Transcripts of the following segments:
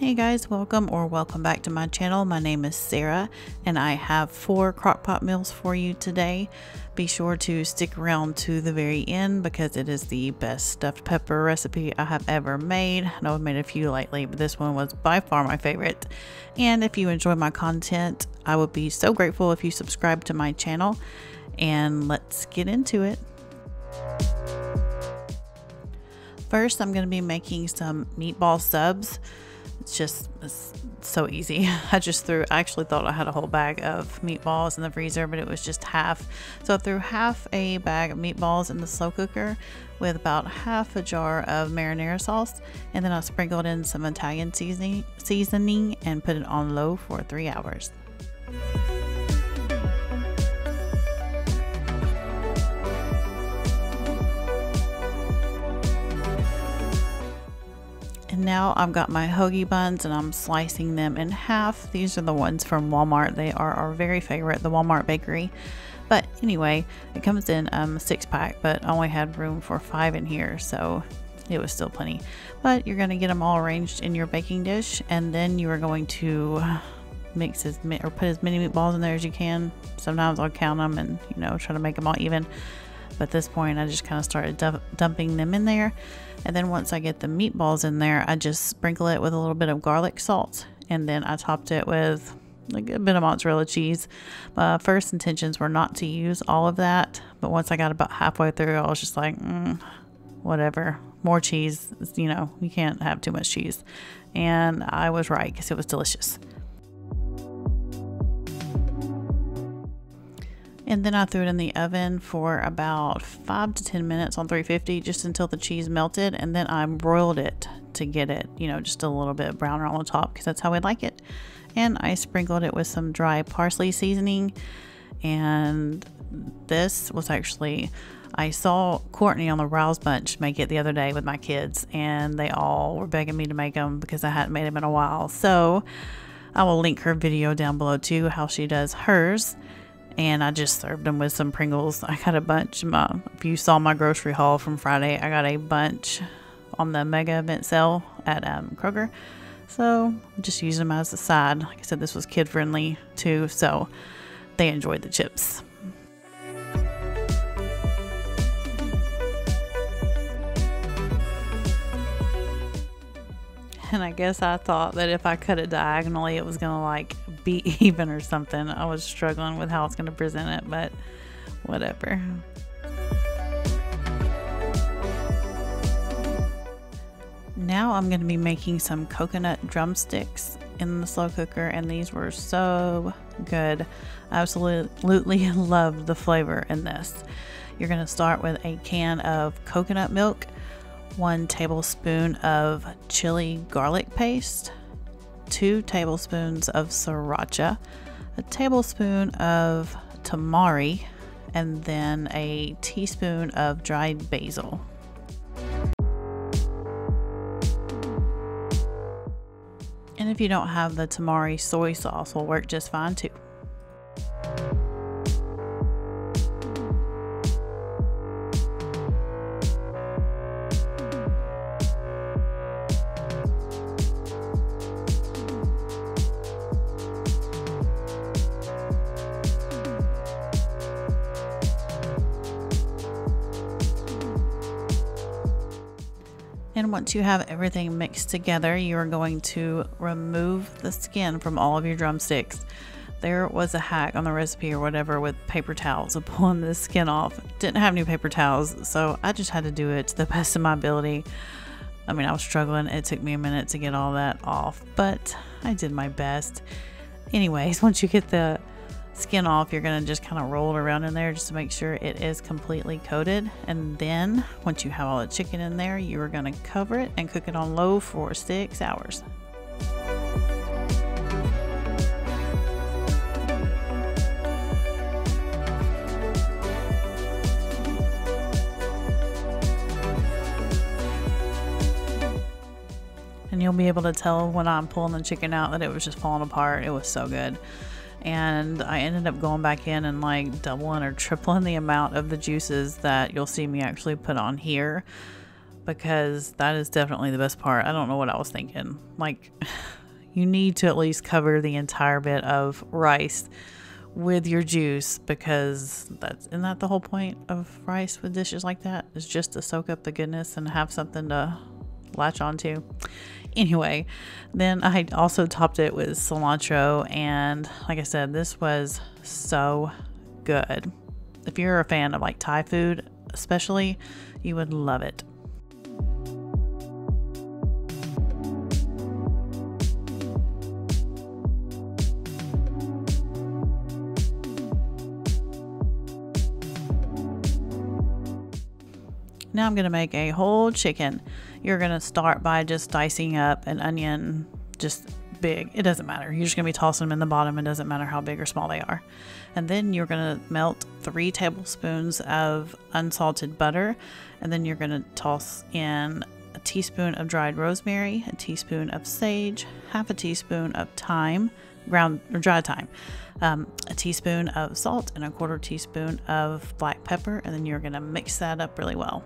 Hey guys, welcome back to my channel. My name is Sarah and I have 4 crockpot meals for you today. Be sure to stick around to the very end because it is the best stuffed pepper recipe I have ever made. I know I've made a few lately, but this one was by far my favorite. And if you enjoy my content, I would be so grateful if you subscribe to my channel. And let's get into it. First, I'm going to be making some meatball subs. It's so easy. I actually thought I had a whole bag of meatballs in the freezer, but it was just half. So I threw half a bag of meatballs in the slow cooker with about half a jar of marinara sauce, and then I sprinkled in some Italian seasoning and put it on low for 3 hours. And now I've got my hoagie buns and I'm slicing them in half. These are the ones from Walmart. They are our very favorite, the Walmart bakery. But anyway, it comes in a 6-pack, but I only had room for 5 in here, so it was still plenty. But you're going to get them all arranged in your baking dish, and then you are going to put as many meatballs in there as you can. Sometimes I'll count them and try to make them all even. But at this point, I just kind of started dumping them in there. And then once I get the meatballs in there, I just sprinkle it with a little bit of garlic salt. And then I topped it with a good bit of mozzarella cheese. My first intentions were not to use all of that. But once I got about halfway through, I was just like, whatever. More cheese, you can't have too much cheese. And I was right because it was delicious. And then I threw it in the oven for about 5 to 10 minutes on 350, just until the cheese melted. And then I broiled it to get it, just a little bit browner on the top because that's how I like it. And I sprinkled it with some dry parsley seasoning. And this was actually, I saw Courtney on the Briles bunch make it the other day with my kids, and they all were begging me to make them because I hadn't made them in a while. So I will link her video down below too, how she does hers. And I just served them with some Pringles. I got a bunch. If you saw my grocery haul from Friday, I got a bunch on the mega event sale at Kroger. So just use them as a side. Like I said, this was kid friendly too, so they enjoyed the chips. And I guess I thought that if I cut it diagonally, it was gonna like be even or something. I was struggling with how I was gonna present it, but whatever. Now I'm gonna be making some coconut drumsticks in the slow cooker, and these were so good. I absolutely love the flavor in this. You're gonna start with a can of coconut milk, 1 tablespoon of chili garlic paste, 2 tablespoons of sriracha, a tablespoon of tamari, and then a teaspoon of dried basil. And if you don't have the tamari, soy sauce will work just fine too. And once you have everything mixed together, you are going to remove the skin from all of your drumsticks. There was a hack on the recipe or whatever with paper towels of pulling the skin off. Didn't have any paper towels, so I just had to do it to the best of my ability. I mean, I was struggling. It took me a minute to get all that off, but I did my best. Anyways, once you get the skin off, you're going to just kind of roll it around in there just to make sure it is completely coated. And then once you have all the chicken in there, you are going to cover it and cook it on low for 6 hours. And you'll be able to tell when I'm pulling the chicken out that it was just falling apart. It was so good. And I ended up going back in and like doubling or tripling the amount of the juices that you'll see me actually put on here, because that is definitely the best part. I don't know what I was thinking. Like, you need to at least cover the entire bit of rice with your juice, because isn't that the whole point of rice with dishes like that, is just to soak up the goodness and have something to latch onto. Anyway, then I also topped it with cilantro, and like I said, this was so good. If you're a fan of like Thai food especially, you would love it. Now I'm going to make a whole chicken. You're going to start by just dicing up an onion, just big. It doesn't matter. You're just going to be tossing them in the bottom. It doesn't matter how big or small they are. And then you're going to melt 3 tablespoons of unsalted butter. And then you're going to toss in a teaspoon of dried rosemary, a teaspoon of sage, half a teaspoon of thyme, dried thyme, a teaspoon of salt, and a 1/4 teaspoon of black pepper. And then you're going to mix that up really well.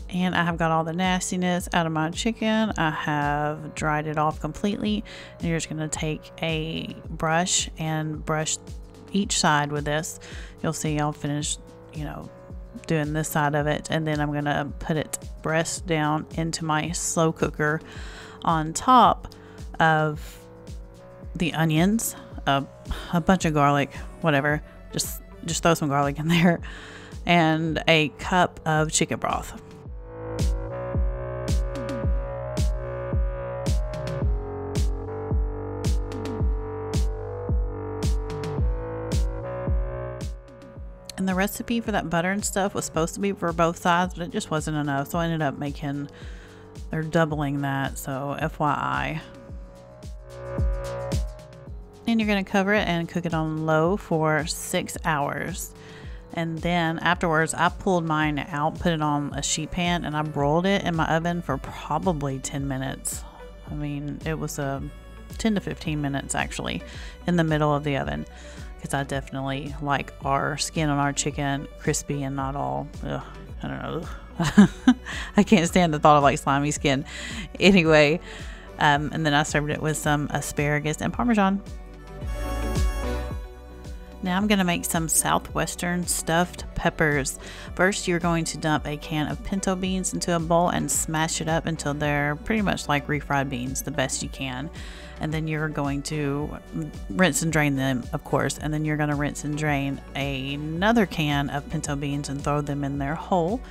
And I have got all the nastiness out of my chicken. I have dried it off completely. And you're just going to take a brush and brush each side with this. You'll see I'll finish, doing this side of it. And then I'm going to put it breast down into my slow cooker on top of the onions, a bunch of garlic, whatever. Just throw some garlic in there, and a cup of chicken broth. And the recipe for that butter and stuff was supposed to be for both sides, but it just wasn't enough. So I ended up they're doubling that. So FYI. And you're going to cover it and cook it on low for 6 hours. And then afterwards, I pulled mine out, put it on a sheet pan, and I broiled it in my oven for probably 10 minutes. I mean, it was 10 to 15 minutes actually in the middle of the oven, because I definitely like our skin on our chicken crispy and not all, I don't know. I can't stand the thought of like slimy skin. Anyway, and then I served it with some asparagus and Parmesan. Now I'm going to make some Southwestern stuffed peppers. First, you're going to dump a can of pinto beans into a bowl and smash it up until they're pretty much like refried beans, the best you can. And then you're going to rinse and drain them, of course. And then you're going to rinse and drain another can of pinto beans and throw them in there whole.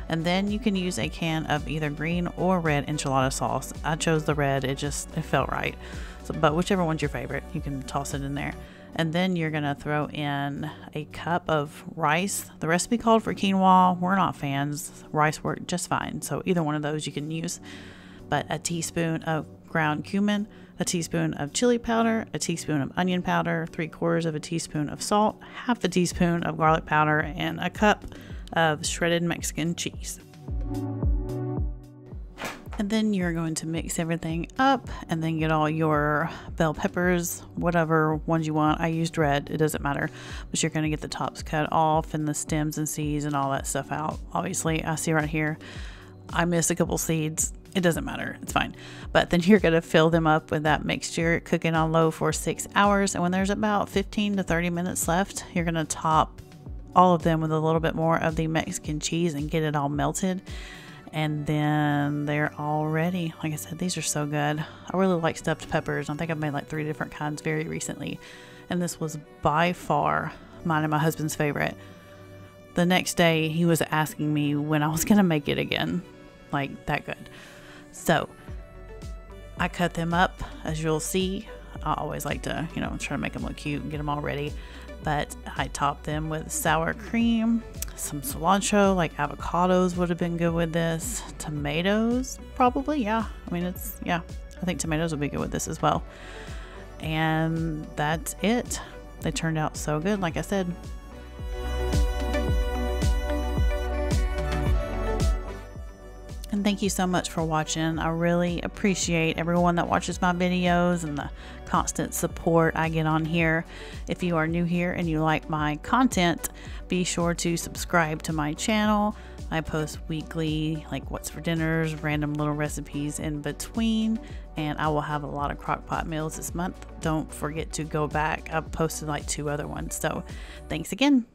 And then you can use a can of either green or red enchilada sauce. I chose the red, it felt right. So, but whichever one's your favorite, you can toss it in there. And then you're going to throw in a cup of rice. The recipe called for quinoa. We're not fans. Rice worked just fine. So either one of those you can use. But a teaspoon of ground cumin, a teaspoon of chili powder, a teaspoon of onion powder, 3/4 of a teaspoon of salt, half a teaspoon of garlic powder, and a cup of shredded Mexican cheese. And then you're going to mix everything up and then get all your bell peppers, whatever ones you want. I used red, it doesn't matter. But you're going to get the tops cut off and the stems and seeds and all that stuff out. Obviously, I see right here, I missed a couple seeds. It doesn't matter, it's fine. But then you're going to fill them up with that mixture, cook it on low for 6 hours. And when there's about 15 to 30 minutes left, you're going to top all of them with a little bit more of the Mexican cheese and get it all melted. And then they're all ready. Like I said, these are so good. I really like stuffed peppers. I think I've made like 3 different kinds very recently. And this was by far mine and my husband's favorite. The next day, he was asking me when I was going to make it again. Like, that good. So, I cut them up, as you'll see. I always like to, try to make them look cute and get them all ready. But I topped them with sour cream, some cilantro, like avocados would have been good with this. Tomatoes, probably, yeah. I mean, I think tomatoes would be good with this as well. And that's it. They turned out so good, like I said. And thank you so much for watching. I really appreciate everyone that watches my videos and the constant support I get on here. If you are new here and you like my content, be sure to subscribe to my channel. I post weekly, like what's for dinners, random little recipes in between, and I will have a lot of crockpot meals this month. Don't forget to go back. I've posted like 2 other ones. So thanks again.